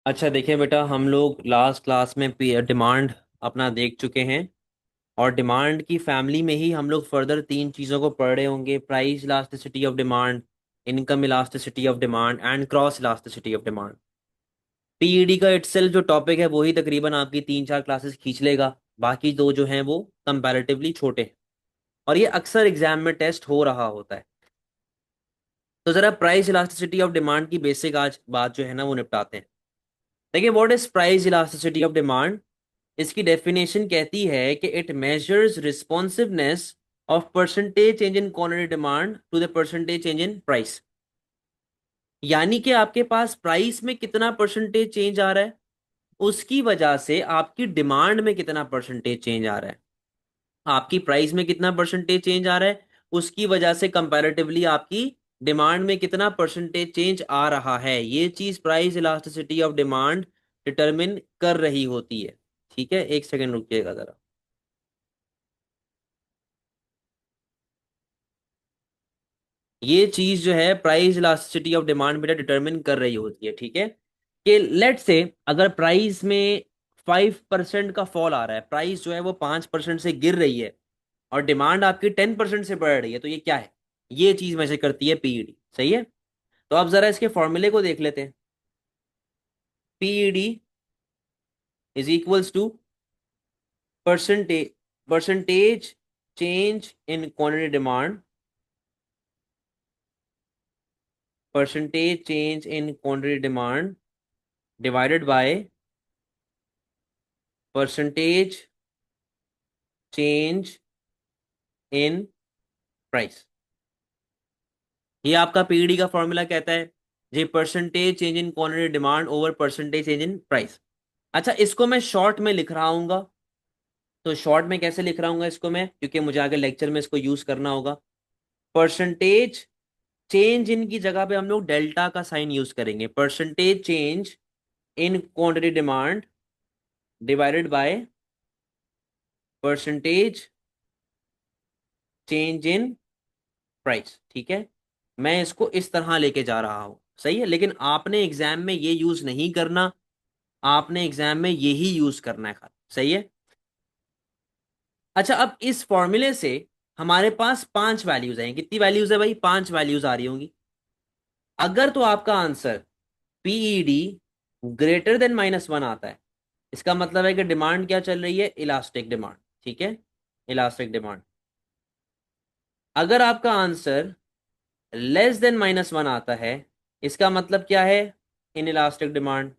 अच्छा देखिए बेटा, हम लोग लास्ट क्लास में डिमांड अपना देख चुके हैं। और डिमांड की फैमिली में ही हम लोग फर्दर तीन चीज़ों को पढ़ रहे होंगे: price elasticity of demand, income elasticity of demand and cross elasticity of demand. PED का इटसेल्फ जो टॉपिक है वही तकरीबन आपकी तीन चार क्लासेस खींच लेगा। बाकी दो जो हैं वो कंपैरेटिवली छोटे हैं, और ये अक्सर एग्जाम में टेस्ट हो रहा होता है। तो जरा प्राइस इलास्टिसिटी ऑफ डिमांड की बेसिक आज बात जो है ना वो निपटाते हैं। देखिए, what is price elasticity of demand. इसकी डेफिनेशन कहती है कि it measures responsiveness of percentage change in quantity demand to the percentage change in price. यानी कि आपके पास प्राइस में कितना परसेंटेज चेंज आ रहा है, उसकी वजह से आपकी डिमांड में कितना परसेंटेज चेंज आ रहा है। आपकी प्राइस में कितना परसेंटेज चेंज आ रहा है, उसकी वजह से कंपैरेटिवली आपकी डिमांड में कितना परसेंटेज चेंज आ रहा है, ये चीज price elasticity of demand determine कर रही होती है। ठीक है, एक सेकंड रुकिएगा जरा। ये चीज जो है प्राइस इलास्टिसिटी ऑफ डिमांड बेटा डिटरमिन कर रही होती है। ठीक है, कि लेट से अगर प्राइस में 5% का फॉल आ रहा है, प्राइस जो है वो 5% से गिर रही है, और डिमांड आपकी 10% से बढ़ रही है, तो ये क्या है? ये चीज मेजर करती है पीईडी। सही है। तो अब जरा इसके फॉर्मूले को देख लेते हैं। PED is equals to percentage percentage change in quantity demand, percentage change in quantity demand divided by percentage change in price. ये आपका पीईडी का फॉर्मूला कहता है जी, percentage change in quantity demand over percentage change in price. अच्छा, इसको मैं short में लिख रहा हूँ। तो शॉर्ट में कैसे लिख रहा हूँ इसको मैं, क्योंकि मुझे आगे लेक्चर में इसको यूज करना होगा। परसेंटेज चेंज इन की जगह पे हम लोग डेल्टा का साइन यूज करेंगे। Percentage change in quantity demand divided by percentage change in price. ठीक है, मैं इसको इस तरह लेके जा रहा हूं। सही है, लेकिन आपने एग्जाम में ये यूज नहीं करना, आपने एग्जाम में यही यूज करना है खाली। सही है। अच्छा, अब इस फॉर्मूले से हमारे पास पांच वैल्यूज हैं। कितनी वैल्यूज है भाई? पांच वैल्यूज आ रही होंगी। अगर तो आपका आंसर पीईडी ग्रेटर देन -1 आता है, इसका मतलब है कि डिमांड क्या चल रही है? Elastic demand. ठीक है, इलास्टिक डिमांड। अगर आपका आंसर लेस देन -1 आता है, इसका मतलब क्या है? In elastic demand.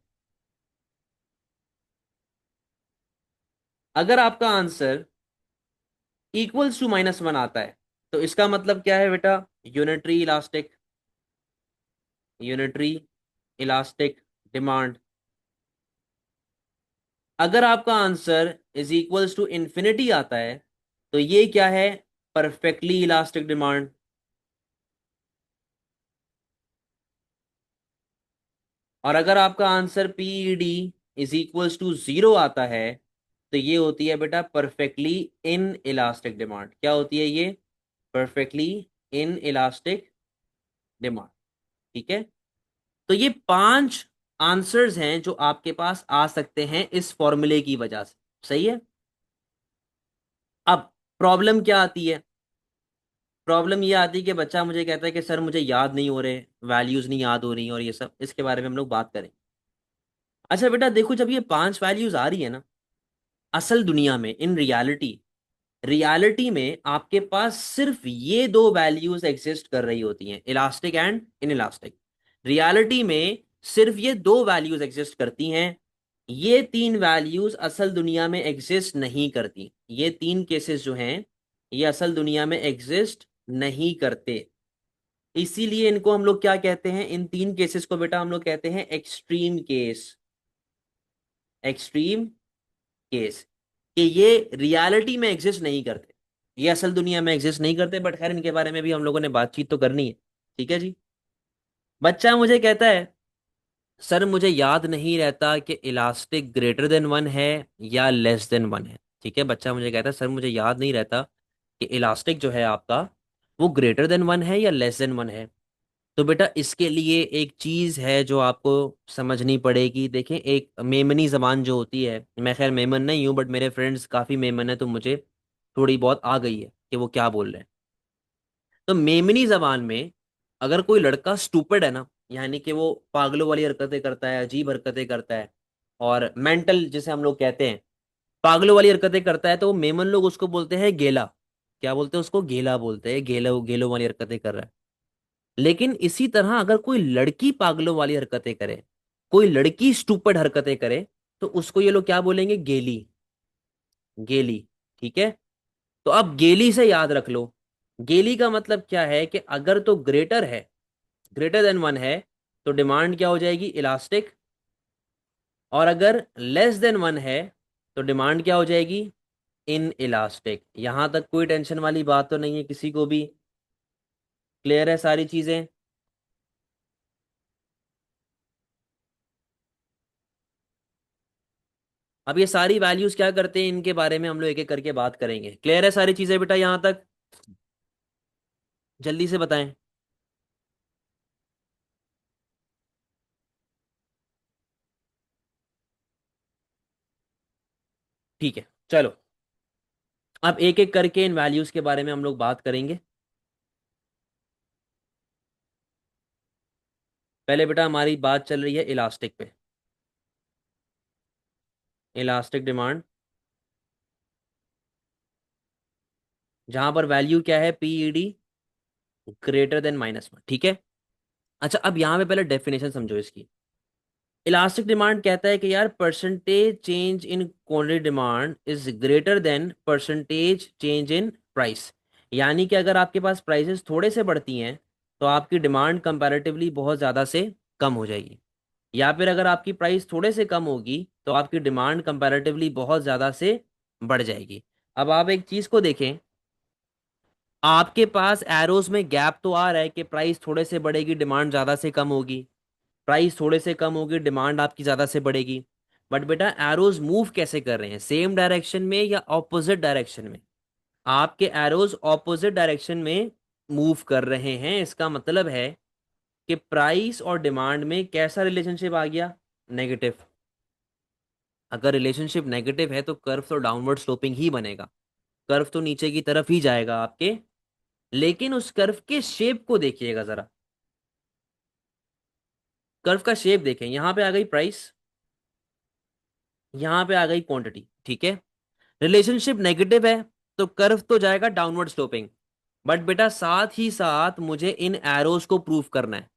अगर आपका आंसर इक्वल्स टू -1 आता है, तो इसका मतलब क्या है बेटा? Unitary elastic, unitary elastic demand. अगर आपका answer is equals to infinity आता है, तो ये क्या है? Perfectly elastic demand. और अगर आपका answer PED is equals to 0 आता है, तो ये होती है बेटा परफेक्टली इन इलास्टिक डिमांड। क्या होती है ये? Perfectly in elastic demand. ठीक है, तो ये पांच आंसर्स हैं जो आपके पास आ सकते हैं इस फॉर्मूले की वजह से। सही है। अब प्रॉब्लम क्या आती है? प्रॉब्लम ये आती है कि बच्चा मुझे कहता है कि सर मुझे याद नहीं हो रहे, वैल्यूज नहीं याद हो रही, और ये सब इसके बारे में हम लोग बात करें। अच्छा बेटा देखो, जब ये पांच वैल्यूज आ रही है ना, असल दुनिया में, इन रियलिटी, रियलिटी में आपके पास सिर्फ ये दो वैल्यूज एग्जिस्ट कर रही होती हैं, elastic and in elastic. Reality में सिर्फ ये दो वैल्यूज एग्जिस्ट करती हैं। ये तीन वैल्यूज असल दुनिया में एग्जिस्ट नहीं करती। ये तीन केसेस जो हैं, ये असल दुनिया में एग्जिस्ट नहीं करते। इसीलिए इनको हम लोग क्या कहते हैं? इन तीन केसेस को बेटा हम लोग कहते हैं एक्सट्रीम केस। एक्सट्रीम केस, कि ये रियलिटी में एग्जिस्ट नहीं करते, ये असल दुनिया में एग्जिस्ट नहीं करते। बट खैर, इनके बारे में भी हम लोगों ने बातचीत तो करनी है। ठीक है जी। बच्चा मुझे कहता है सर मुझे याद नहीं रहता कि इलास्टिक ग्रेटर देन 1 है या लेस देन 1 है। ठीक है, बच्चा मुझे कहता है सर मुझे याद नहीं रहता कि इलास्टिक जो है आपका वो ग्रेटर देन 1 है या लेस देन 1 है। तो बेटा इसके लिए एक चीज है जो आपको समझनी पड़ेगी। देखें, एक मेमनी जबान जो होती है, मैं खैर मेमन नहीं हूं, बट मेरे फ्रेंड्स काफी मेमन है, तो मुझे थोड़ी बहुत आ गई है कि वो क्या बोल रहे हैं। तो मेमनी जबान में अगर कोई लड़का स्टूपिड है ना, यानी कि वो पागलों वाली हरकतें करता है, अजीब हरकतें करता है, और मेंटल जिसे हम लोग कहते हैं, पागलों वाली हरकतें करता है, तो वो मेमन लोग उसको बोलते हैं गेला। क्या बोलते हैं उसको? गेला बोलते हैं। गेलो गेलो वाली हरकतें कर रहा है। लेकिन इसी तरह अगर कोई लड़की पागलों वाली हरकतें करे, कोई लड़की स्टूपिड हरकतें करे, तो उसको ये लोग क्या बोलेंगे? गेली। गेली। ठीक है। तो अब गेली से याद रख लो, गेली का मतलब क्या है कि अगर तो ग्रेटर है, ग्रेटर देन वन है, तो डिमांड क्या हो जाएगी? इलास्टिक। और अगर लेस देन वन है, तो डिमांड क्या हो जाएगी? In elastic. यहां तक कोई टेंशन वाली बात तो नहीं है किसी को भी? क्लियर है सारी चीजें? अब ये सारी वैल्यूज क्या करते हैं, इनके बारे में हम लोग एक एक करके बात करेंगे। क्लियर है सारी चीजें बेटा यहां तक? जल्दी से बताएं। ठीक है, चलो। अब एक एक करके इन वैल्यूज के बारे में हम लोग बात करेंगे। पहले बेटा हमारी बात चल रही है इलास्टिक पे। इलास्टिक डिमांड, जहां पर वैल्यू क्या है? PED greater than -1। ठीक है। अच्छा, अब यहां पे पहले डेफिनेशन समझो इसकी। इलास्टिक डिमांड कहता है कि यार percentage change in quantity demand is greater than percentage change in price. यानी कि अगर आपके पास प्राइसेस थोड़े से बढ़ती हैं, तो आपकी डिमांड कंपैरेटिवली बहुत ज़्यादा से कम हो जाएगी। या फिर अगर आपकी प्राइस थोड़े से कम होगी, तो आपकी डिमांड कंपैरेटिवली बहुत ज़्यादा से बढ़ जाएगी। अब आप एक चीज़ को देखें, आपके पास एरोस में गैप तो आ रहा है कि प्राइस थोड़े से बढ़ेगी, डिमांड ज़्यादा से कम होगी। प्राइस थोड़े से कम होगी, डिमांड आपकी ज्यादा से बढ़ेगी। बट बेटा एरोज मूव कैसे कर रहे हैं? सेम डायरेक्शन में या ऑपोजिट डायरेक्शन में? आपके एरोज ऑपोजिट डायरेक्शन में मूव कर रहे हैं। इसका मतलब है कि प्राइस और डिमांड में कैसा रिलेशनशिप आ गया? नेगेटिव। अगर रिलेशनशिप नेगेटिव है, तो कर्व तो डाउनवर्ड स्लोपिंग ही बनेगा। कर्व तो नीचे की तरफ ही जाएगा आपके। लेकिन उस कर्व के शेप को देखिएगा जरा। कर्व का शेप देखें, यहां पे आ गई प्राइस, यहां पे आ गई क्वांटिटी। ठीक है। रिलेशनशिप नेगेटिव है, तो कर्व तो जाएगा डाउनवर्ड स्लोपिंग। बट बेटा साथ ही साथ मुझे इन एरोज को प्रूव करना है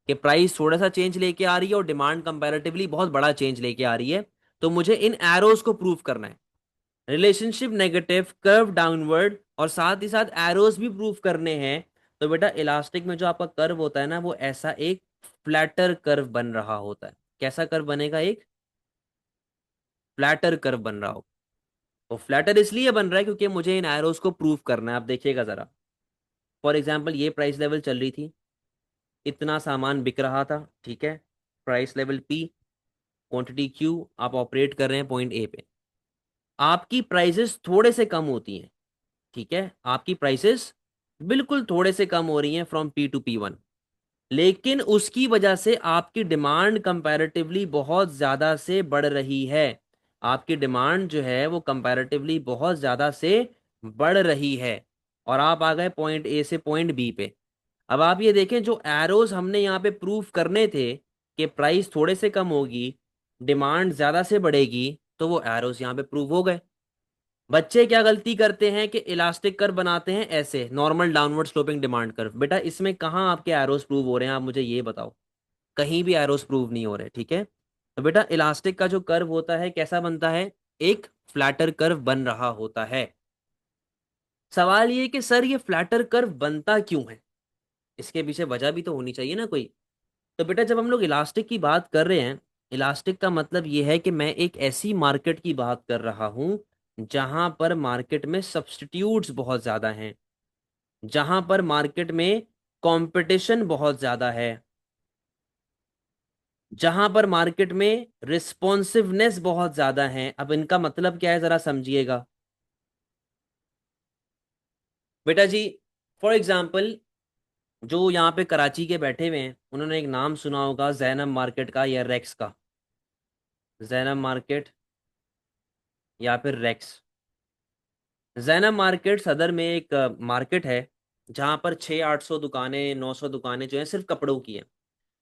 कि प्राइस थोड़ा सा चेंज लेके आ रही है और डिमांड कंपैरेटिवली बहुत बड़ा चेंज लेके आ रही है। तो मुझे इन एरोज को प्रूव करना है। रिलेशनशिप नेगेटिव, कर्व डाउनवर्ड, और साथ ही साथ एरोज भी प्रूव करने हैं। तो बेटा इलास्टिक में जो आपका कर्व होता है ना, वो ऐसा एक फ्लैटर कर्व बन रहा होता है। कैसा कर्व बनेगा? एक फ्लैटर कर्व बन रहा हो। वो फ्लैटर इसलिए बन रहा है क्योंकि मुझे इन एरोज को प्रूव करना है। आप देखिएगा जरा। फॉर एग्जाम्पल, ये प्राइस लेवल चल रही थी, इतना सामान बिक रहा था। ठीक है। Price level P, quantity Q, आप ऑपरेट कर रहे हैं पॉइंट ए पे। आपकी प्राइसेस थोड़े से कम होती हैं। ठीक है। आपकी प्राइसेस बिल्कुल थोड़े से कम हो रही हैं फ्रॉम P to P1। लेकिन उसकी वजह से आपकी डिमांड कंपैरेटिवली बहुत ज्यादा से बढ़ रही है। आपकी डिमांड जो है वो कंपैरेटिवली बहुत ज्यादा से बढ़ रही है। और आप आ गए पॉइंट ए से पॉइंट बी पे। अब आप ये देखें, जो एरोज हमने यहाँ पे प्रूव करने थे कि प्राइस थोड़े से कम होगी, डिमांड ज्यादा से बढ़ेगी, तो वो एरोज यहाँ पे प्रूव हो गए। बच्चे क्या गलती करते हैं कि इलास्टिक कर्व बनाते हैं ऐसे, normal downward sloping demand curve. बेटा इसमें कहाँ आपके एरोस प्रूव हो रहे हैं? आप मुझे ये बताओ। कहीं भी एरोस प्रूव नहीं हो रहे। ठीक है। तो बेटा इलास्टिक का जो कर्व होता है कैसा बनता है? एक फ्लैटर कर्व बन रहा होता है। सवाल ये कि सर ये फ्लैटर कर्व बनता क्यों है? इसके पीछे वजह भी तो होनी चाहिए ना कोई। तो बेटा जब हम लोग इलास्टिक की बात कर रहे हैं, इलास्टिक का मतलब ये है कि मैं एक ऐसी मार्केट की बात कर रहा हूं जहां पर मार्केट में सब्स्टिट्यूट्स बहुत ज्यादा हैं, जहां पर मार्केट में कंपटीशन बहुत ज्यादा है, जहां पर मार्केट में रिस्पॉन्सिवनेस बहुत ज्यादा है। अब इनका मतलब क्या है जरा समझिएगा। बेटा जी, फॉर एग्जाम्पल, जो यहाँ पे कराची के बैठे हुए हैं उन्होंने एक नाम सुना होगा, जैनब मार्केट का या रेक्स का। जैनब मार्केट या फिर रेक्स। जैनब मार्केट सदर में एक मार्केट है जहाँ पर 600-800 दुकानें, 900 दुकानें जो हैं सिर्फ कपड़ों की हैं।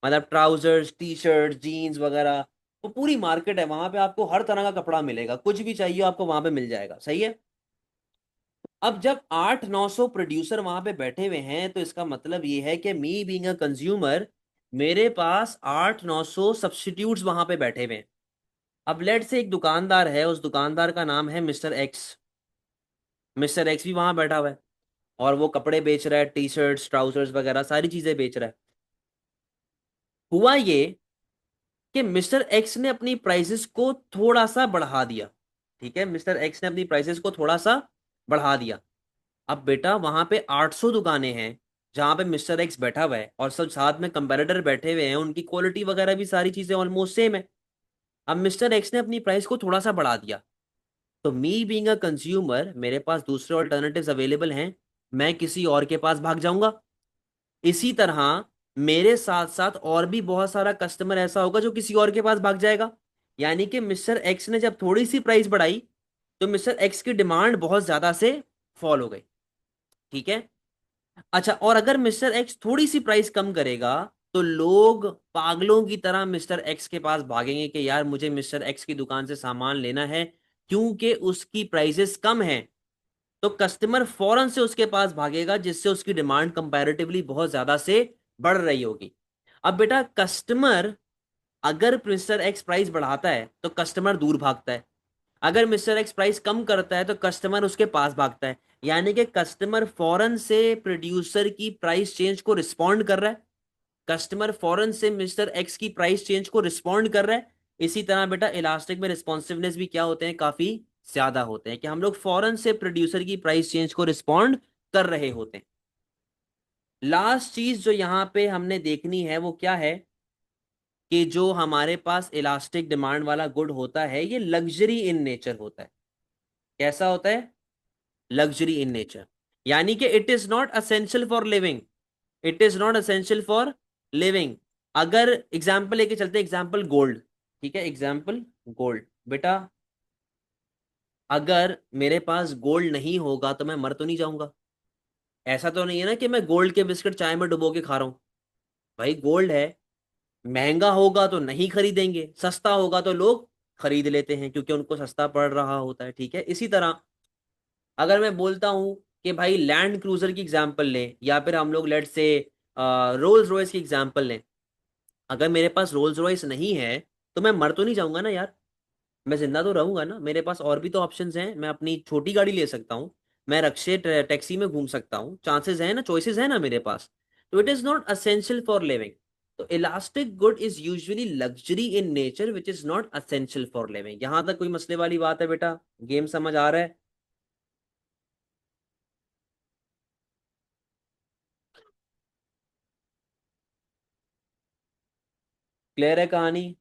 मतलब ट्राउजर्स, टी शर्ट, जीन्स वगैरह, वो पूरी मार्केट है। वहां पे आपको हर तरह का कपड़ा मिलेगा, कुछ भी चाहिए आपको वहां पे मिल जाएगा। सही है। अब जब 800-900 प्रोड्यूसर वहां पे बैठे हुए हैं तो इसका मतलब ये है कि मी बीइंग अ कंज्यूमर, मेरे पास 800-900 सब्स्टिट्यूट्स वहां पे बैठे हुए हैं। अब लेट से एक दुकानदार है, उस दुकानदार का नाम है मिस्टर एक्स। मिस्टर एक्स भी वहां बैठा हुआ है और वो कपड़े बेच रहा है, टी शर्ट्स, ट्राउजर्स वगैरह सारी चीजें बेच रहा है। हुआ ये कि मिस्टर एक्स ने अपनी प्राइसेस को थोड़ा सा बढ़ा दिया। ठीक है, मिस्टर एक्स ने अपनी प्राइसेस को थोड़ा सा बढ़ा दिया। अब बेटा वहां पे 800 दुकानें हैं जहां पे मिस्टर एक्स बैठा हुआ है और सब साथ में कंपेरेटर बैठे हुए हैं, उनकी क्वालिटी वगैरह भी सारी चीजें ऑलमोस्ट सेम है। अब मिस्टर एक्स ने अपनी प्राइस को थोड़ा सा बढ़ा दिया, तो मी बीइंग अ कंज्यूमर, मेरे पास दूसरे ऑल्टरनेटिव्स अवेलेबल हैं, मैं किसी और के पास भाग जाऊंगा। इसी तरह मेरे साथ साथ और भी बहुत सारा कस्टमर ऐसा होगा जो किसी और के पास भाग जाएगा। यानी कि मिस्टर एक्स ने जब थोड़ी सी प्राइस बढ़ाई तो मिस्टर एक्स की डिमांड बहुत ज्यादा से फॉल हो गई। ठीक है। अच्छा, और अगर मिस्टर एक्स थोड़ी सी प्राइस कम करेगा तो लोग पागलों की तरह मिस्टर एक्स के पास भागेंगे कि यार मुझे मिस्टर एक्स की दुकान से सामान लेना है क्योंकि उसकी प्राइसेस कम है। तो कस्टमर फौरन से उसके पास भागेगा जिससे उसकी डिमांड कंपैरेटिवली बहुत ज्यादा से बढ़ रही होगी। अब बेटा कस्टमर, अगर मिस्टर एक्स प्राइस बढ़ाता है तो कस्टमर दूर भागता है, अगर मिस्टर एक्स प्राइस कम करता है तो कस्टमर उसके पास भागता है। यानी कि कस्टमर फौरन से प्रोड्यूसर की प्राइस चेंज को रिस्पॉन्ड कर रहा है, कस्टमर फौरन से मिस्टर एक्स की प्राइस चेंज को रिस्पॉन्ड कर रहा है। इसी तरह बेटा इलास्टिक में रिस्पॉन्सिवनेस भी क्या होते हैं, काफी ज्यादा होते हैं कि हम लोग फौरन से प्रोड्यूसर की प्राइस चेंज को रिस्पॉन्ड कर रहे होते हैं। लास्ट चीज जो यहां पे हमने देखनी है वो क्या है कि जो हमारे पास इलास्टिक डिमांड वाला गुड होता है ये लग्जरी इन नेचर होता है। कैसा होता है? Luxury in nature. यानी कि it is not essential for living, it is not essential for living. अगर एग्जाम्पल लेके चलते हैं, एग्जाम्पल गोल्ड। ठीक है, एग्जाम्पल गोल्ड। बेटा अगर मेरे पास गोल्ड नहीं होगा तो मैं मर तो नहीं जाऊंगा। ऐसा तो नहीं है ना कि मैं गोल्ड के बिस्किट चाय में डुबो के खा रहा हूं। भाई गोल्ड है, महंगा होगा तो नहीं खरीदेंगे, सस्ता होगा तो लोग खरीद लेते हैं क्योंकि उनको सस्ता पड़ रहा होता है। ठीक है, इसी तरह अगर मैं बोलता हूं कि भाई लैंड क्रूजर की एग्जांपल लें या फिर हम लोग लेट से रोल्स रॉयस की एग्जांपल लें। अगर मेरे पास रोल्स रॉयस नहीं है तो मैं मर तो नहीं जाऊंगा ना यार, मैं जिंदा तो रहूंगा ना। मेरे पास और भी तो ऑप्शंस हैं, मैं अपनी छोटी गाड़ी ले सकता हूँ, मैं रक्शे टैक्सी में घूम सकता हूँ, चांसेस है ना, चॉइसेस है ना मेरे पास। तो it is not essential for living. तो elastic good is usually luxury in nature which is not essential for living. यहां तक कोई मसले वाली बात है बेटा? गेम समझ आ रहा है? क्लियर है कहानी?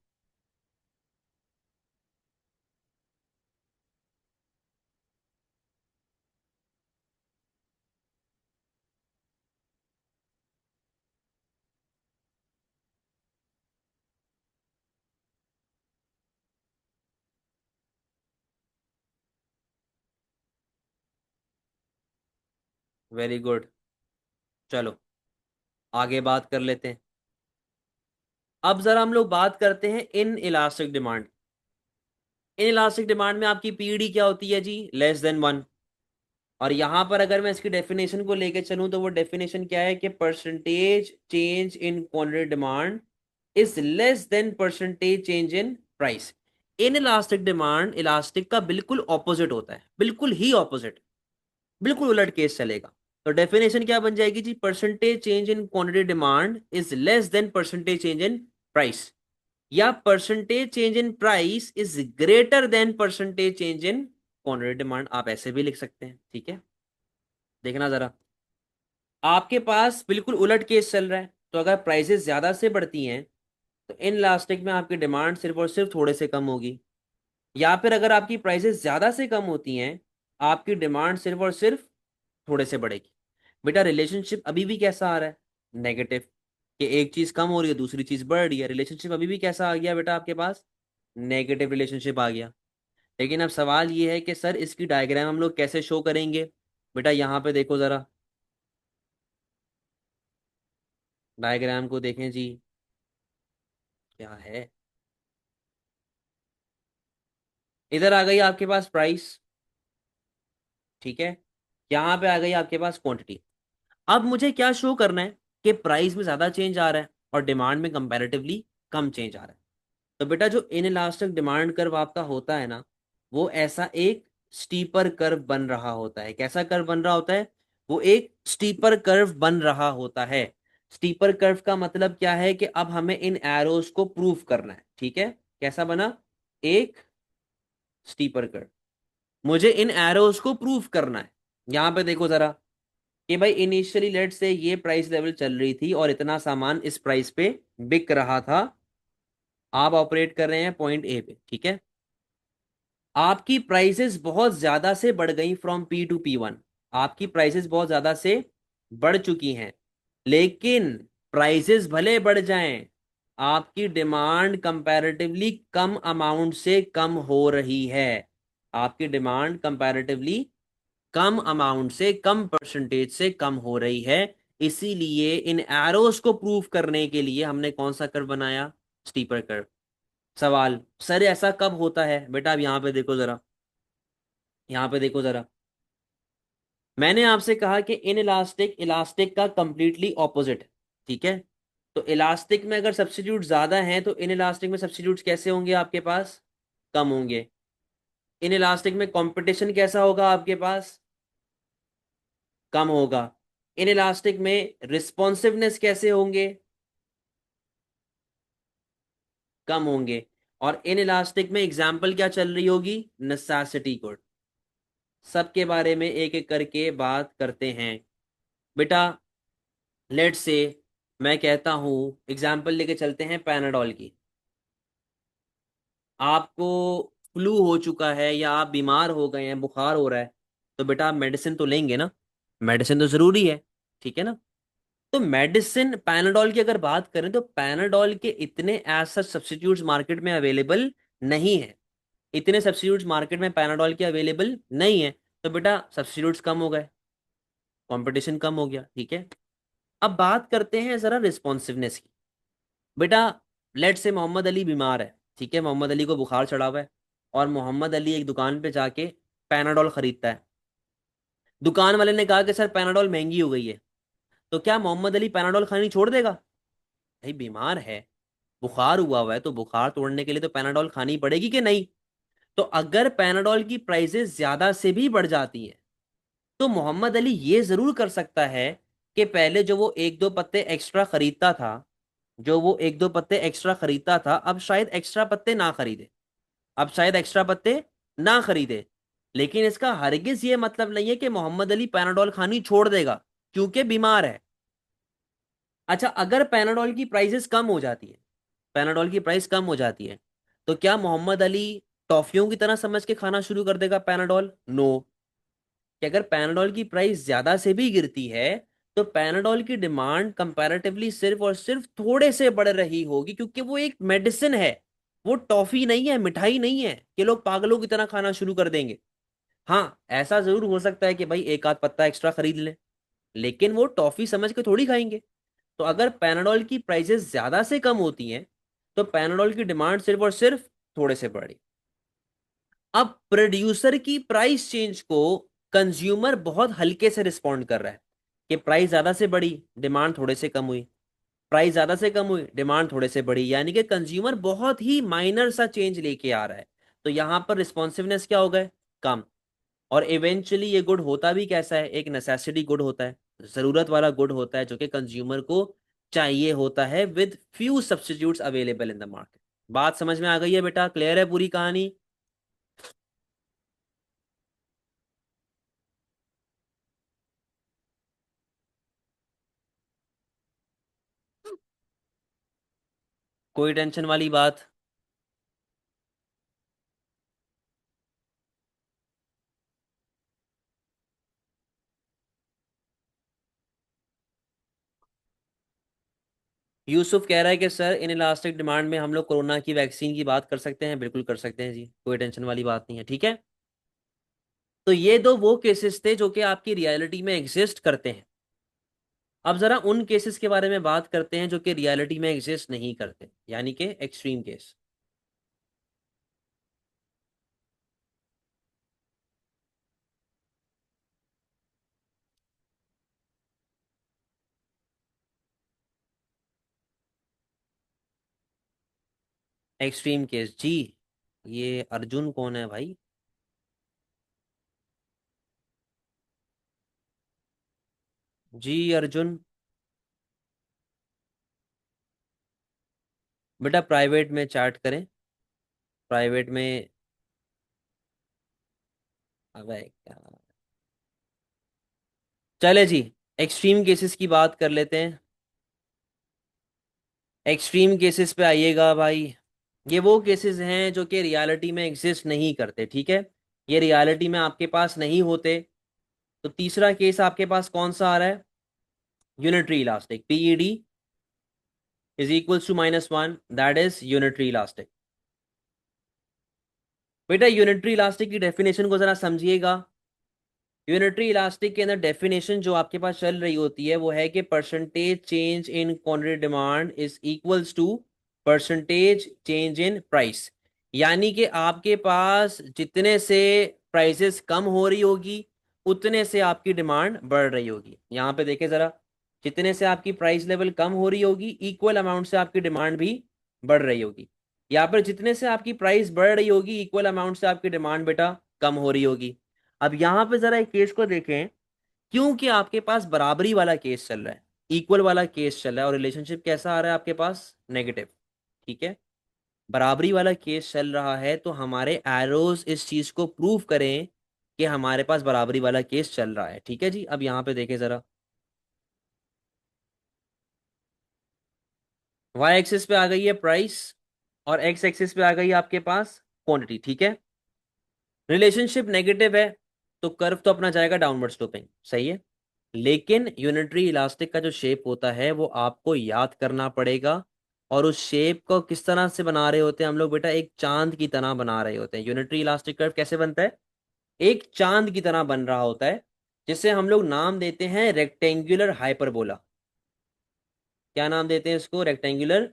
Very good. चलो आगे बात कर लेते हैं। अब जरा हम लोग बात करते हैं in elastic demand. In elastic demand में आपकी पीडी क्या होती है जी? Less than one. और यहां पर अगर मैं इसकी डेफिनेशन को लेके चलूं तो वो डेफिनेशन क्या है कि percentage change in quantity demand is less than percentage change in price. In elastic demand elastic का बिल्कुल ऑपोजिट होता है, बिल्कुल ही ऑपोजिट, बिल्कुल उलट केस चलेगा। तो डेफिनेशन क्या बन जाएगी जी? Percentage change in quantity demand is less than percentage change in price, या percentage change in price is greater than percentage change in quantity demand. आप ऐसे भी लिख सकते हैं। ठीक है, देखना जरा, आपके पास बिल्कुल उलट केस चल रहा है। तो अगर प्राइसेस ज्यादा से बढ़ती हैं तो इन लास्टिक में आपकी डिमांड सिर्फ और सिर्फ थोड़े से कम होगी, या फिर अगर आपकी प्राइसेस ज्यादा से कम होती हैं आपकी डिमांड सिर्फ और सिर्फ थोड़े से बढ़ेगी। बेटा रिलेशनशिप अभी भी कैसा आ रहा है? नेगेटिव, कि एक चीज कम हो रही है दूसरी चीज बढ़ रही है, रिलेशनशिप अभी भी कैसा आ गया बेटा आपके पास, नेगेटिव रिलेशनशिप आ गया। लेकिन अब सवाल ये है कि सर इसकी डायग्राम हम लोग कैसे शो करेंगे। बेटा यहाँ पे देखो जरा, डायग्राम को देखें जी, क्या है। इधर आ गई आपके पास प्राइस, ठीक है, यहाँ पे आ गई आपके पास क्वांटिटी। अब मुझे क्या शो करना है कि प्राइस में ज्यादा चेंज आ रहा है और डिमांड में कंपैरेटिवली कम चेंज आ रहा है। तो बेटा जो इन इलास्टिक डिमांड कर्व आपका होता है ना, वो ऐसा एक स्टीपर कर्व बन रहा होता है। कैसा कर्व बन रहा होता है, वो एक स्टीपर कर्व बन रहा होता है। स्टीपर कर्व का मतलब क्या है कि अब हमें इन एरोस को प्रूव करना है, ठीक है। कैसा बना, एक स्टीपर कर्व, मुझे इन एरोस को प्रूव करना है। यहां पे देखो जरा, कि भाई इनिशियली लेट से ये प्राइस लेवल चल रही थी और इतना सामान इस प्राइस पे बिक रहा था। आप ऑपरेट कर रहे हैं पॉइंट ए पे, ठीक है। आपकी प्राइसेस बहुत ज्यादा से बढ़ गई फ्रॉम P to P1, आपकी प्राइसेस बहुत ज्यादा से बढ़ चुकी हैं। लेकिन प्राइसेस भले बढ़ जाएं, आपकी डिमांड कंपैरेटिवली कम अमाउंट से कम हो रही है। आपकी डिमांड कंपैरेटिवली कम अमाउंट से, कम परसेंटेज से कम हो रही है। इसीलिए इन एरोस को प्रूव करने के लिए हमने कौन सा कर्व बनाया, स्टीपर कर्व। सवाल, सर ऐसा कब होता है बेटा, अब यहां पे देखो जरा, यहां पे देखो जरा, मैंने आपसे कहा कि इन इलास्टिक इलास्टिक का कंप्लीटली ऑपोजिट है, ठीक है। तो इलास्टिक में अगर सब्स्टिट्यूट ज्यादा हैं तो इन इलास्टिक में सब्स्टिट्यूट कैसे होंगे आपके पास, कम होंगे। इन इलास्टिक में कंपटीशन कैसा होगा आपके पास, कम होगा। इन इलास्टिक में रिस्पॉन्सिवनेस कैसे होंगे, कम होंगे। और इन इलास्टिक में एग्जाम्पल क्या चल रही होगी, नेसेसिटी कोड। सबके बारे में एक एक करके बात करते हैं बेटा। लेट से मैं कहता हूं, एग्जाम्पल लेके चलते हैं पैनाडॉल की। आपको फ्लू हो चुका है या आप बीमार हो गए हैं, बुखार हो रहा है, तो बेटा आप मेडिसिन तो लेंगे ना, मेडिसिन तो जरूरी है, ठीक है ना। तो मेडिसिन पैनाडोल की अगर बात करें तो पैनाडोल के इतने एज सच सब्स्टिट्यूट्स मार्केट में अवेलेबल नहीं है। इतने सब्स्टिट्यूट्स मार्केट में पैनाडोल के अवेलेबल नहीं है। तो बेटा सब्स्टिट्यूट्स कम हो गए, कंपटीशन कम हो गया, ठीक है। अब बात करते हैं जरा रिस्पॉन्सिवनेस की। बेटा लेट से मोहम्मद अली बीमार है, ठीक है, मोहम्मद अली को बुखार चढ़ा हुआ है, और मोहम्मद अली एक दुकान पे जाके पैनाडोल खरीदता है। दुकान वाले ने कहा कि सर पैनाडोल महंगी हो गई है। तो क्या मोहम्मद अली पैनाडोल खानी छोड़ देगा, भाई बीमार है, बुखार हुआ हुआ है, तो बुखार तोड़ने के लिए तो पैनाडोल खानी पड़ेगी कि नहीं। तो अगर पैनाडोल की प्राइसेस ज्यादा से भी बढ़ जाती हैं, तो मोहम्मद अली ये जरूर कर सकता है कि पहले जो वो एक दो पत्ते एक्स्ट्रा खरीदता था, जो वो एक दो पत्ते एक्स्ट्रा खरीदता था, अब शायद एक्स्ट्रा पत्ते ना खरीदे, अब शायद एक्स्ट्रा पत्ते ना खरीदे। लेकिन इसका हरगिज ये मतलब नहीं है कि मोहम्मद अली पैनाडोल खानी छोड़ देगा क्योंकि बीमार है। अच्छा, अगर पैनाडोल की प्राइसेस कम हो जाती है, पैनाडोल की प्राइस कम हो जाती है, तो क्या मोहम्मद अली टॉफियों की तरह समझ के खाना शुरू कर देगा पैनाडोल, नो। कि अगर पैनाडोल की प्राइस ज्यादा से भी गिरती है, तो पैनाडोल की डिमांड कंपैरेटिवली सिर्फ और सिर्फ थोड़े से बढ़ रही होगी, क्योंकि वो एक मेडिसिन है, वो टॉफी नहीं है, मिठाई नहीं है कि लोग पागलों की तरह खाना शुरू कर देंगे। हाँ, ऐसा जरूर हो सकता है कि भाई एक आध पत्ता एक्स्ट्रा खरीद ले, लेकिन वो टॉफी समझ के थोड़ी खाएंगे। तो अगर पैनाडोल की प्राइसेस ज्यादा से कम होती हैं, तो पैनाडोल की डिमांड सिर्फ और सिर्फ थोड़े से बढ़ी। अब प्रोड्यूसर की प्राइस चेंज को कंज्यूमर बहुत हल्के से रिस्पॉन्ड कर रहा है कि प्राइस ज्यादा से बढ़ी, डिमांड थोड़े से कम हुई, प्राइस ज्यादा से कम हुई, डिमांड थोड़े से बढ़ी, यानी कि कंज्यूमर बहुत ही माइनर सा चेंज लेके आ रहा है। तो यहां पर रिस्पॉन्सिवनेस क्या हो गए, कम। और इवेंचुअली ये गुड होता भी कैसा है, एक नेसेसिटी गुड होता है, जरूरत वाला गुड होता है, जो कि कंज्यूमर को चाहिए होता है, with few substitutes available in the market. बात समझ में आ गई है बेटा, क्लियर है पूरी कहानी। कोई टेंशन वाली बात, यूसुफ कह रहा है कि सर इन इलास्टिक डिमांड में हम लोग कोरोना की वैक्सीन की बात कर सकते हैं, बिल्कुल कर सकते हैं जी, कोई टेंशन वाली बात नहीं है, ठीक है। तो ये दो वो केसेस थे जो कि आपकी रियलिटी में एग्जिस्ट करते हैं। अब जरा उन केसेस के बारे में बात करते हैं जो कि रियलिटी में एग्जिस्ट नहीं करते, यानी कि एक्सट्रीम केस। एक्सट्रीम केस जी। ये अर्जुन कौन है भाई? जी अर्जुन। बेटा प्राइवेट में चैट करें, प्राइवेट में। अबे क्या, चले जी, एक्सट्रीम केसेस की बात कर लेते हैं। एक्सट्रीम केसेस पे आइएगा भाई। ये वो केसेस हैं जो कि रियलिटी में एग्जिस्ट नहीं करते, ठीक है। ये रियलिटी में आपके पास नहीं होते। तो तीसरा केस आपके पास कौन सा आ रहा है? Unitary elastic, PED is equals to -1, that is unitary elastic. बेटा यूनिटरी इलास्टिक की डेफिनेशन को जरा समझिएगा। यूनिटरी इलास्टिक के अंदर डेफिनेशन जो आपके पास चल रही होती है वो है कि percentage change in quantity demand is equals to percentage change in price. यानी कि आपके पास जितने से प्राइसेस कम हो रही होगी उतने से आपकी डिमांड बढ़ रही होगी। यहाँ पे देखें जरा, जितने से आपकी प्राइस लेवल कम हो रही होगी इक्वल अमाउंट से आपकी डिमांड भी बढ़ रही होगी। यहाँ पर जितने से आपकी प्राइस बढ़ रही होगी इक्वल अमाउंट से आपकी डिमांड बेटा कम हो रही होगी। अब यहां पे जरा एक केस को देखें, क्योंकि आपके पास बराबरी वाला केस चल रहा है, इक्वल वाला केस चल रहा है और रिलेशनशिप कैसा आ रहा है आपके पास? नेगेटिव, ठीक है। बराबरी वाला केस चल रहा है तो हमारे एरोज इस चीज को प्रूव करें कि हमारे पास बराबरी वाला केस चल रहा है, ठीक है जी। अब यहां पे देखें जरा, वाई एक्सिस पे आ गई है प्राइस और एक्स एक्सिस पे आ गई है आपके पास क्वांटिटी, ठीक है। रिलेशनशिप नेगेटिव है तो कर्व तो अपना जाएगा डाउनवर्ड स्लोपिंग, सही है। लेकिन यूनिटरी इलास्टिक का जो शेप होता है वो आपको याद करना पड़ेगा। और उस शेप को किस तरह से बना रहे होते हैं हम लोग बेटा? एक चांद की तरह बना रहे होते हैं। यूनिटरी इलास्टिक कर्व कैसे बनता है? एक चांद की तरह बन रहा होता है, जिसे हम लोग नाम देते हैं रेक्टेंगुलर हाइपरबोला। क्या नाम देते हैं इसको? रेक्टेंगुलर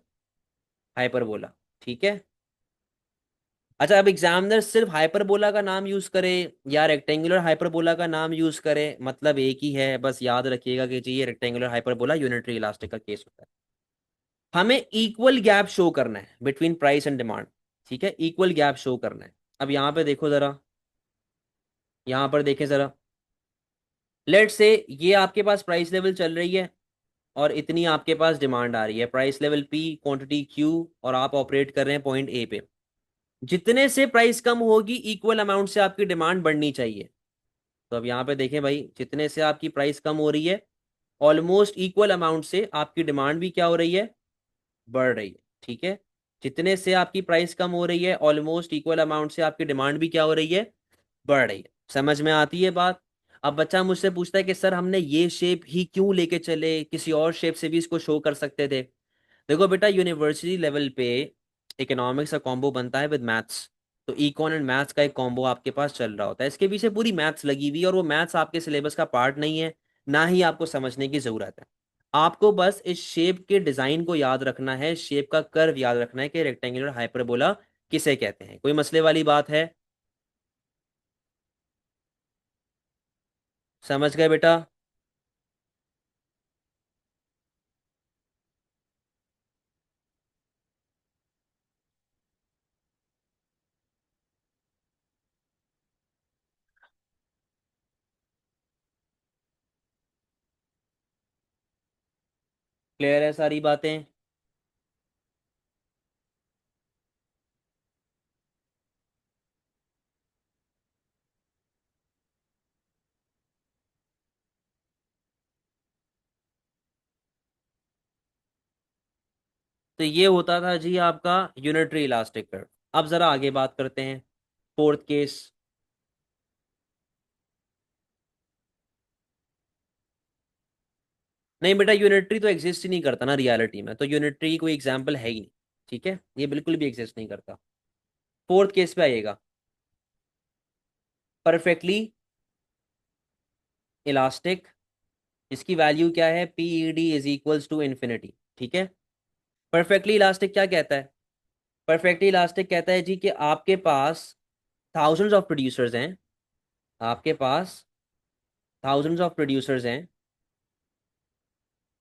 हाइपरबोला, ठीक है। अच्छा, अब एग्जामिनर सिर्फ हाइपरबोला का नाम यूज करे या रेक्टेंगुलर हाइपरबोला का नाम यूज करे, मतलब एक ही है, बस याद रखिएगा कि जी ये रेक्टेंगुलर हाइपरबोला यूनिटरी इलास्टिक का केस होता है। हमें इक्वल गैप शो करना है बिटवीन प्राइस एंड डिमांड, ठीक है, इक्वल गैप शो करना है। अब यहां पे देखो जरा, यहां पर देखें जरा, लेट से ये आपके पास प्राइस लेवल चल रही है और इतनी आपके पास डिमांड आ रही है, price level P, quantity Q, और आप ऑपरेट कर रहे हैं पॉइंट ए पे। जितने से प्राइस कम होगी इक्वल अमाउंट से आपकी डिमांड बढ़नी चाहिए। तो अब यहाँ पे देखें भाई, जितने से आपकी प्राइस कम हो रही है ऑलमोस्ट इक्वल अमाउंट से आपकी डिमांड भी क्या हो रही है? बढ़ रही है, ठीक है। जितने से आपकी प्राइस कम हो रही है ऑलमोस्ट इक्वल अमाउंट से आपकी डिमांड भी क्या हो रही है? बढ़ रही है। समझ में आती है बात? अब बच्चा मुझसे पूछता है कि सर हमने ये शेप ही क्यों लेके चले, किसी और शेप से भी इसको शो कर सकते थे। देखो बेटा, यूनिवर्सिटी लेवल पे इकोनॉमिक्स का कॉम्बो बनता है विद मैथ्स। तो इकोन एंड मैथ्स का एक कॉम्बो आपके पास चल रहा होता है, इसके पीछे पूरी मैथ्स लगी हुई है और वो मैथ्स आपके सिलेबस का पार्ट नहीं है, ना ही आपको समझने की जरूरत है। आपको बस इस शेप के डिजाइन को याद रखना है, शेप का कर्व याद रखना है कि रेक्टेंगुलर हाइपरबोला किसे कहते हैं। कोई मसले वाली बात है? समझ गए बेटा? क्लियर है सारी बातें? तो ये होता था जी आपका यूनिटरी इलास्टिक कर्व। अब जरा आगे बात करते हैं, फोर्थ केस। नहीं बेटा, यूनिटरी तो एग्जिस्ट ही नहीं करता ना रियलिटी में, तो यूनिटरी कोई एग्जाम्पल है ही नहीं। ठीक है, ये बिल्कुल भी एग्जिस्ट नहीं करता। फोर्थ केस पे आइएगा। परफेक्टली इलास्टिक, इसकी वैल्यू क्या है, PED is equals to infinity. ठीक है। परफेक्टली इलास्टिक क्या कहता है? परफेक्टली इलास्टिक कहता है जी कि आपके पास थाउजेंड्स ऑफ प्रोड्यूसर्स हैं, आपके पास थाउजेंड्स ऑफ प्रोड्यूसर्स हैं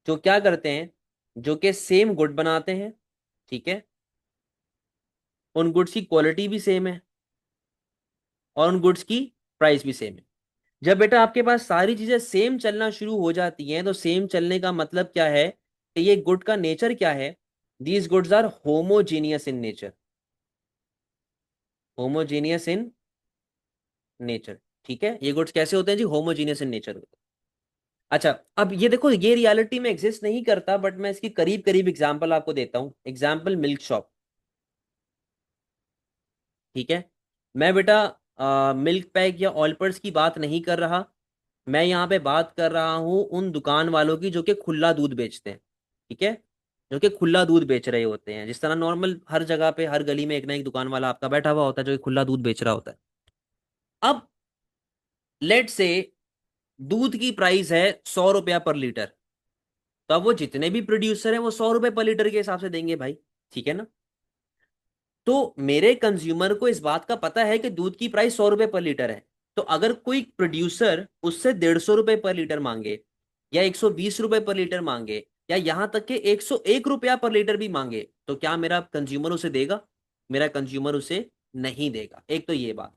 जो क्या करते हैं, जो कि सेम गुड बनाते हैं। ठीक है। उन गुड्स की क्वालिटी भी सेम है और उन गुड्स की प्राइस भी सेम है। जब बेटा आपके पास सारी चीजें सेम चलना शुरू हो जाती हैं, तो सेम चलने का मतलब क्या है कि ये गुड का नेचर क्या है, these goods are homogeneous in nature, homogeneous in nature. ठीक है, ये गुड्स कैसे होते हैं जी, होमोजीनियस इन नेचर होते हैं। अच्छा, अब ये देखो, ये रियलिटी में एग्जिस्ट नहीं करता, बट मैं इसकी करीब करीब एग्जांपल आपको देता हूं। Example, milk shop. ठीक है। मैं बेटा मिल्क पैक या ऑलपर्स की बात नहीं कर रहा, मैं यहाँ पे बात कर रहा हूँ उन दुकान वालों की जो कि खुला दूध बेचते हैं। ठीक है, जो कि खुला दूध बेच रहे होते हैं, जिस तरह नॉर्मल हर जगह पे हर गली में एक ना एक दुकान वाला आपका बैठा हुआ होता है जो कि खुला दूध बेच रहा होता है। अब लेट से दूध की प्राइस है 100 रुपया पर लीटर, तो अब वो जितने भी प्रोड्यूसर हैं वो 100 रुपए पर लीटर के हिसाब से देंगे भाई। ठीक है ना। तो मेरे कंज्यूमर को इस बात का पता है कि दूध की प्राइस 100 रुपए पर लीटर है। तो अगर कोई प्रोड्यूसर उससे 150 रुपए पर लीटर मांगे, या 120 रुपए पर लीटर मांगे, या यहां तक कि 101 रुपया पर लीटर भी मांगे, तो क्या मेरा कंज्यूमर उसे देगा? मेरा कंज्यूमर उसे नहीं देगा। एक तो ये बात।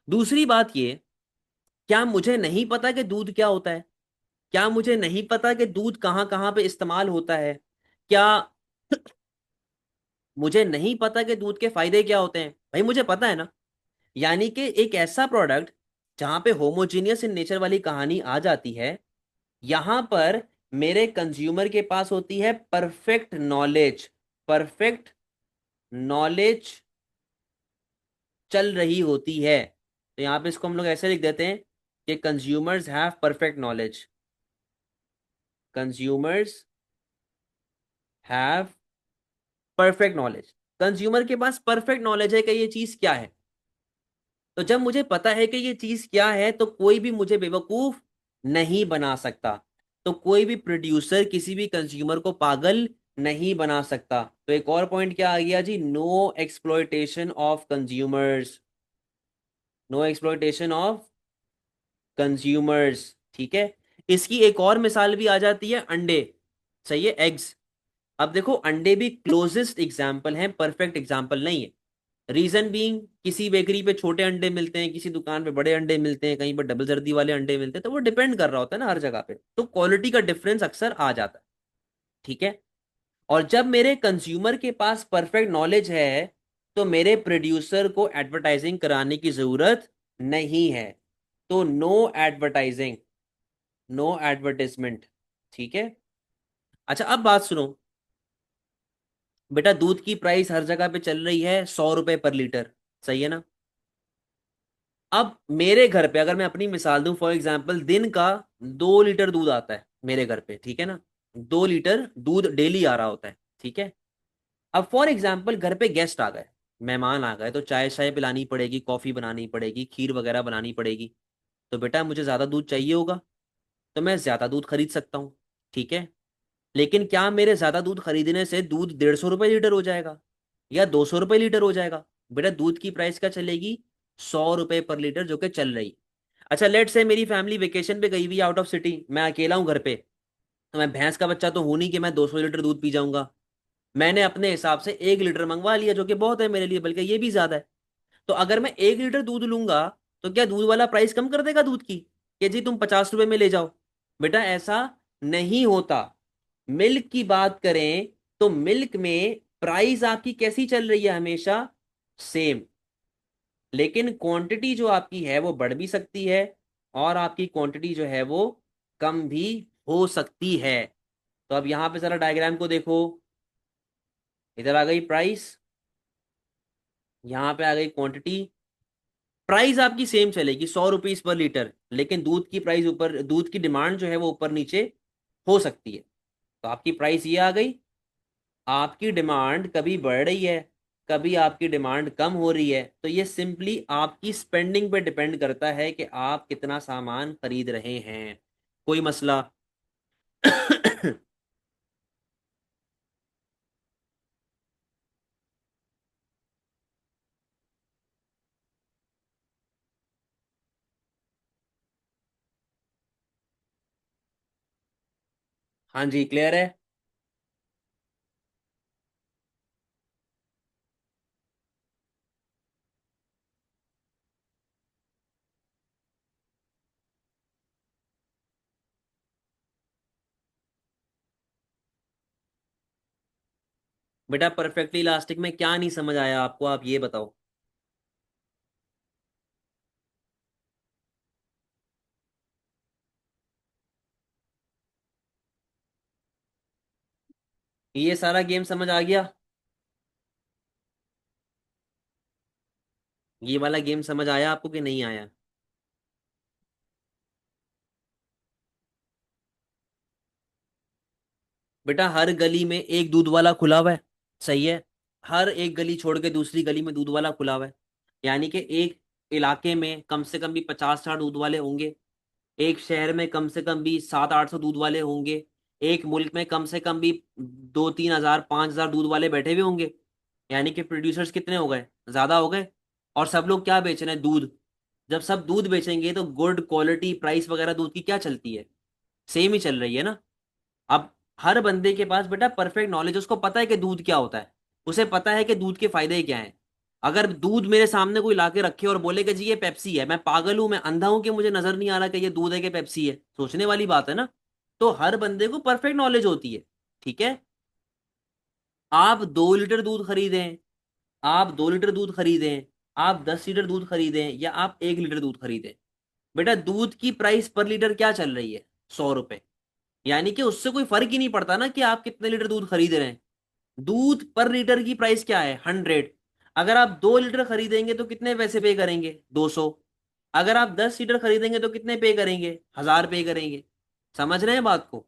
दूसरी बात ये, क्या मुझे नहीं पता कि दूध क्या होता है? क्या मुझे नहीं पता कि दूध कहाँ कहाँ पे इस्तेमाल होता है? क्या मुझे नहीं पता कि दूध के फायदे क्या होते हैं? भाई मुझे पता है ना। यानी कि एक ऐसा प्रोडक्ट जहां पे होमोजीनियस इन नेचर वाली कहानी आ जाती है, यहां पर मेरे कंज्यूमर के पास होती है परफेक्ट नॉलेज। परफेक्ट नॉलेज चल रही होती है। तो यहां पे इसको हम लोग ऐसे लिख देते हैं कि consumers have perfect knowledge. Consumers have perfect knowledge. Consumer के पास परफेक्ट नॉलेज है कि ये चीज क्या है। तो जब मुझे पता है कि ये चीज क्या है, तो कोई भी मुझे बेवकूफ नहीं बना सकता। तो कोई भी प्रोड्यूसर किसी भी कंज्यूमर को पागल नहीं बना सकता। तो एक और पॉइंट क्या आ गया जी, no exploitation of consumers. No exploitation of consumers. ठीक है। इसकी एक और मिसाल भी आ जाती है, अंडे। सही है, एग्स। अब देखो, अंडे भी क्लोजेस्ट एग्जाम्पल है, परफेक्ट एग्जाम्पल नहीं है। रीजन बीइंग, किसी बेकरी पे छोटे अंडे मिलते हैं, किसी दुकान पे बड़े अंडे मिलते हैं, कहीं पर डबल जर्दी वाले अंडे मिलते हैं, तो वो डिपेंड कर रहा होता है ना हर जगह पे, तो क्वालिटी का डिफरेंस अक्सर आ जाता है। ठीक है। और जब मेरे कंज्यूमर के पास परफेक्ट नॉलेज है, तो मेरे प्रोड्यूसर को एडवर्टाइजिंग कराने की जरूरत नहीं है। तो नो एडवर्टाइजिंग, नो एडवर्टाइजमेंट। ठीक है। अच्छा, अब बात सुनो। बेटा दूध की प्राइस हर जगह पे चल रही है 100 रुपए पर लीटर, सही है ना। अब मेरे घर पे अगर मैं अपनी मिसाल दूं, फॉर एग्जांपल, दिन का 2 लीटर दूध आता है मेरे घर पे। ठीक है ना। 2 लीटर दूध डेली आ रहा होता है। ठीक है। अब फॉर एग्जाम्पल घर पे गेस्ट आ गए, मेहमान आ गए, तो चाय शाय पिलानी पड़ेगी, कॉफी बनानी पड़ेगी, खीर वगैरह बनानी पड़ेगी। तो बेटा मुझे ज्यादा दूध चाहिए होगा, तो मैं ज्यादा दूध खरीद सकता हूँ। ठीक है। लेकिन क्या मेरे ज्यादा दूध खरीदने से दूध 150 रुपये लीटर हो जाएगा या 200 रुपये लीटर हो जाएगा? बेटा दूध की प्राइस क्या चलेगी, 100 रुपये पर लीटर, जो कि चल रही। अच्छा, लेट से मेरी फैमिली वेकेशन पे गई हुई आउट ऑफ सिटी, मैं अकेला हूँ घर पे, तो मैं भैंस का बच्चा तो हूं नहीं कि मैं 200 लीटर दूध पी जाऊंगा। मैंने अपने हिसाब से 1 लीटर मंगवा लिया, जो कि बहुत है मेरे लिए, बल्कि ये भी ज्यादा है। तो अगर मैं 1 लीटर दूध लूंगा, तो क्या दूध वाला प्राइस कम कर देगा दूध की, कि जी तुम 50 रुपए में ले जाओ? बेटा ऐसा नहीं होता। मिल्क की बात करें, तो मिल्क में प्राइस आपकी कैसी चल रही है, हमेशा सेम। लेकिन क्वांटिटी जो आपकी है वो बढ़ भी सकती है, और आपकी क्वांटिटी जो है वो कम भी हो सकती है। तो अब यहां पे जरा डायग्राम को देखो। इधर आ गई प्राइस, यहां पे आ गई क्वांटिटी। प्राइस आपकी सेम चलेगी, 100 रुपीज पर लीटर, लेकिन दूध की प्राइस ऊपर, दूध की डिमांड जो है वो ऊपर नीचे हो सकती है। तो आपकी प्राइस ये आ गई। आपकी डिमांड कभी बढ़ रही है, कभी आपकी डिमांड कम हो रही है, तो ये सिंपली आपकी स्पेंडिंग पे डिपेंड करता है कि आप कितना सामान खरीद रहे हैं। कोई मसला? हाँ जी, क्लियर है। बेटा परफेक्टली इलास्टिक में क्या नहीं समझ आया आपको, आप ये बताओ। ये सारा गेम समझ आ गया? ये वाला गेम समझ आया आपको कि नहीं आया? बेटा हर गली में एक दूध वाला खुला हुआ है, सही है। हर एक गली छोड़ के दूसरी गली में दूध वाला खुला हुआ है। यानी कि एक इलाके में कम से कम भी 50-60 दूध वाले होंगे। एक शहर में कम से कम भी 700-800 दूध वाले होंगे। एक मुल्क में कम से कम भी 2-3 हजार 5 हजार दूध वाले बैठे हुए होंगे। यानी कि प्रोड्यूसर्स कितने हो गए? ज्यादा हो गए। और सब लोग क्या बेच रहे हैं? दूध। जब सब दूध बेचेंगे तो गुड क्वालिटी प्राइस वगैरह दूध की क्या चलती है? सेम ही चल रही है ना। अब हर बंदे के पास बेटा परफेक्ट नॉलेज, उसको पता है कि दूध क्या होता है। उसे पता है कि दूध के फायदे क्या हैं। अगर दूध मेरे सामने कोई लाके रखे और बोले कि जी ये पेप्सी है, मैं पागल हूं, मैं अंधा हूं कि मुझे नजर नहीं आ रहा कि ये दूध है कि पेप्सी है? सोचने वाली बात है ना। तो हर बंदे को परफेक्ट नॉलेज होती है। ठीक है। आप 2 लीटर दूध खरीदें, आप 2 लीटर दूध खरीदें, आप 10 लीटर दूध खरीदें, या आप 1 लीटर दूध खरीदें, बेटा दूध की प्राइस पर लीटर क्या चल रही है? 100 रुपए। यानी कि उससे कोई फर्क ही नहीं पड़ता ना कि आप कितने लीटर दूध खरीद रहे हैं। दूध पर लीटर की प्राइस क्या है? 100। अगर आप 2 लीटर खरीदेंगे तो कितने पैसे पे करेंगे? 200। अगर आप 10 लीटर खरीदेंगे तो कितने पे करेंगे? 1000 पे करेंगे। समझ रहे हैं बात को?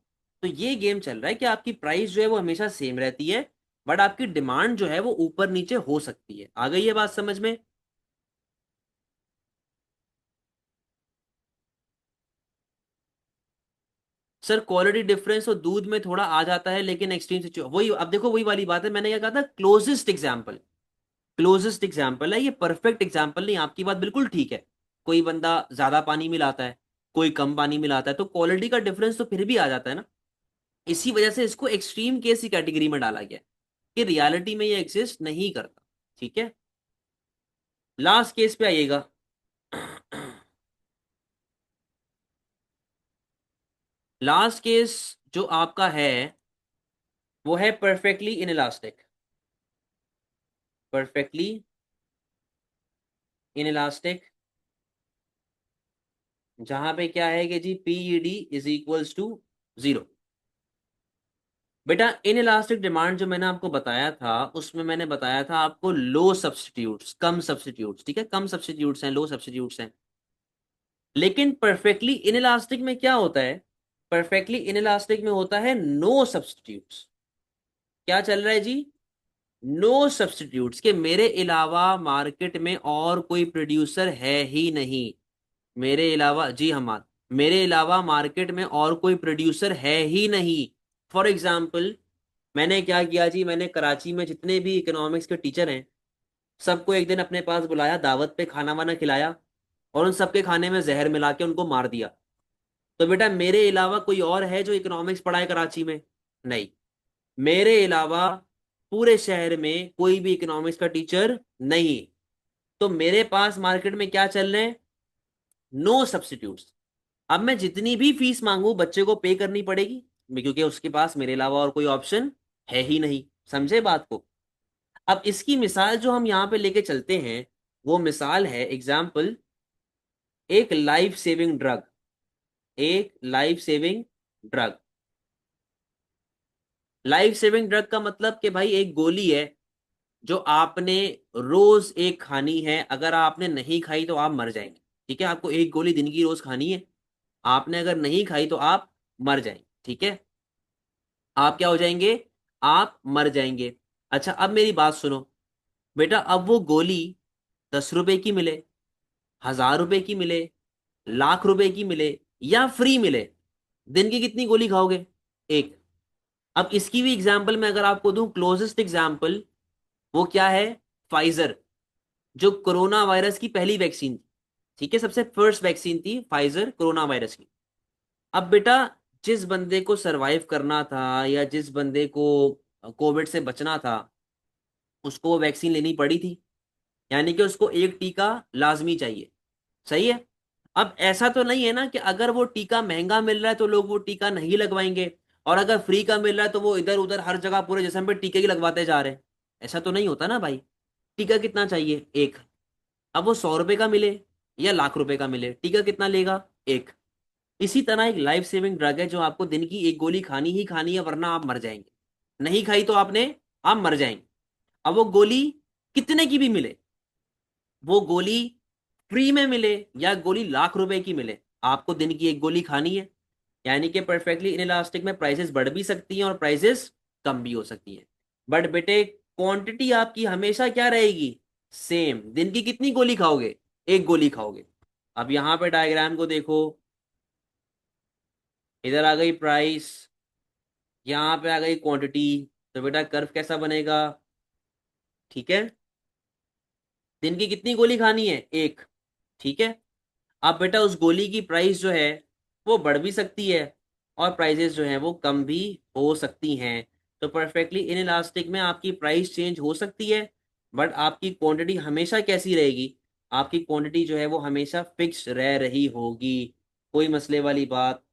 तो ये गेम चल रहा है कि आपकी प्राइस जो है वो हमेशा सेम रहती है, बट आपकी डिमांड जो है वो ऊपर नीचे हो सकती है। आ गई ये बात समझ में? सर क्वालिटी डिफरेंस तो दूध में थोड़ा आ जाता है, लेकिन एक्सट्रीम सिचुएशन वही, अब देखो वही वाली बात है, मैंने क्या कहा था? Closest example. क्लोजेस्ट एग्जाम्पल है ये, परफेक्ट एग्जाम्पल नहीं। आपकी बात बिल्कुल ठीक है। कोई बंदा ज्यादा पानी मिलाता है, कोई कम पानी मिलाता है, तो क्वालिटी का डिफरेंस तो फिर भी आ जाता है ना। इसी वजह से इसको एक्सट्रीम केस की कैटेगरी में डाला गया है, कि रियलिटी में ये एग्जिस्ट नहीं करता। ठीक है। लास्ट केस पे आइएगा। लास्ट केस जो आपका है वो है परफेक्टली इनइलास्टिक। परफेक्टली इनइलास्टिक, जहां पे क्या है कि जी पीईडी इज इक्वल्स टू 0। बेटा इन इलास्टिक डिमांड जो मैंने आपको बताया था, उसमें मैंने बताया था आपको लो सब्सटीट्यूट्स, कम सब्सटीट्यूट्स, ठीक है, कम सब्सटीट्यूट्स हैं, लो सब्सटीट्यूट्स हैं। लेकिन परफेक्टली इन इलास्टिक में क्या होता है? परफेक्टली इन इलास्टिक में होता है नो सब्सटीट्यूट्स। क्या चल रहा है जी? नो सब्सटीट्यूट्स, के मेरे अलावा मार्केट में और कोई प्रोड्यूसर है ही नहीं। मेरे अलावा, जी हमार, मेरे अलावा मार्केट में और कोई प्रोड्यूसर है ही नहीं। फॉर एग्जाम्पल, मैंने क्या किया जी, मैंने कराची में जितने भी इकोनॉमिक्स के टीचर हैं सबको एक दिन अपने पास बुलाया, दावत पे खाना वाना खिलाया, और उन सबके खाने में जहर मिला के उनको मार दिया। तो बेटा मेरे अलावा कोई और है जो इकोनॉमिक्स पढ़ाए कराची में? नहीं। मेरे अलावा पूरे शहर में कोई भी इकोनॉमिक्स का टीचर नहीं। तो मेरे पास मार्केट में क्या चल रहे हैं? No substitutes. अब मैं जितनी भी फीस मांगू बच्चे को पे करनी पड़ेगी, क्योंकि उसके पास मेरे अलावा और कोई ऑप्शन है ही नहीं। समझे बात को? अब इसकी मिसाल जो हम यहां पे लेके चलते हैं, वो मिसाल है, एग्जाम्पल, एक लाइफ सेविंग ड्रग। एक life saving drug. Life saving drug का मतलब कि भाई एक गोली है जो आपने रोज एक खानी है, अगर आपने नहीं खाई तो आप मर जाएंगे। ठीक है, आपको एक गोली दिन की रोज खानी है, आपने अगर नहीं खाई तो आप मर जाएंगे। ठीक है। आप क्या हो जाएंगे, आप मर जाएंगे। अच्छा अब मेरी बात सुनो बेटा, अब वो गोली 10 रुपए की मिले, 1000 रुपए की मिले, लाख रुपए की मिले, या फ्री मिले, दिन की कितनी गोली खाओगे? एक। अब इसकी भी एग्जाम्पल मैं अगर आपको दूं, क्लोजेस्ट एग्जाम्पल, वो क्या है? फाइजर, जो कोरोना वायरस की पहली वैक्सीन थी। ठीक है, सबसे फर्स्ट वैक्सीन थी फाइजर कोरोना वायरस की। अब बेटा, जिस बंदे को सरवाइव करना था या जिस बंदे को कोविड से बचना था, उसको वो वैक्सीन लेनी पड़ी थी, यानी कि उसको एक टीका लाजमी चाहिए। सही है। अब ऐसा तो नहीं है ना कि अगर वो टीका महंगा मिल रहा है तो लोग वो टीका नहीं लगवाएंगे, और अगर फ्री का मिल रहा है तो वो इधर उधर हर जगह पूरे जिस्म पे टीके ही लगवाते जा रहे हैं। ऐसा तो नहीं होता ना भाई। टीका कितना चाहिए? एक। अब वो 100 रुपए का मिले या लाख रुपए का मिले, टीका कितना लेगा? एक। इसी तरह एक लाइफ सेविंग ड्रग है जो आपको दिन की एक गोली खानी ही खानी है, वरना आप मर जाएंगे। नहीं खाई तो आप मर जाएंगे। अब वो गोली कितने की भी मिले, वो गोली फ्री में मिले या गोली लाख रुपए की मिले, आपको दिन की एक गोली खानी है। यानी कि परफेक्टली इन इलास्टिक में प्राइसेस बढ़ भी सकती हैं और प्राइसेस कम भी हो सकती हैं। बट बेटे, क्वांटिटी आपकी हमेशा क्या रहेगी? सेम। दिन की कितनी गोली खाओगे? एक गोली खाओगे। अब यहां पे डायग्राम को देखो, इधर आ गई प्राइस, यहाँ पे आ गई क्वांटिटी, तो बेटा कर्व कैसा बनेगा? ठीक है, दिन की कितनी गोली खानी है? एक। ठीक है। अब बेटा उस गोली की प्राइस जो है वो बढ़ भी सकती है, और प्राइसेस जो हैं वो कम भी हो सकती हैं। तो परफेक्टली इन इलास्टिक में आपकी प्राइस चेंज हो सकती है, बट आपकी क्वांटिटी हमेशा कैसी रहेगी? आपकी क्वांटिटी जो है वो हमेशा फिक्स रह रही होगी। कोई मसले वाली बात?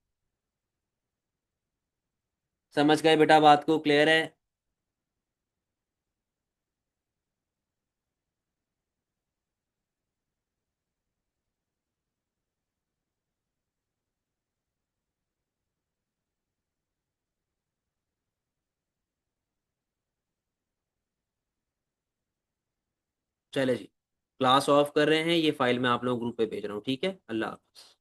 समझ गए बेटा बात को? क्लियर है? चले जी, क्लास ऑफ कर रहे हैं, ये फाइल मैं आप लोगों ग्रुप पे भेज रहा हूँ। ठीक है, अल्लाह हाफ़िज़।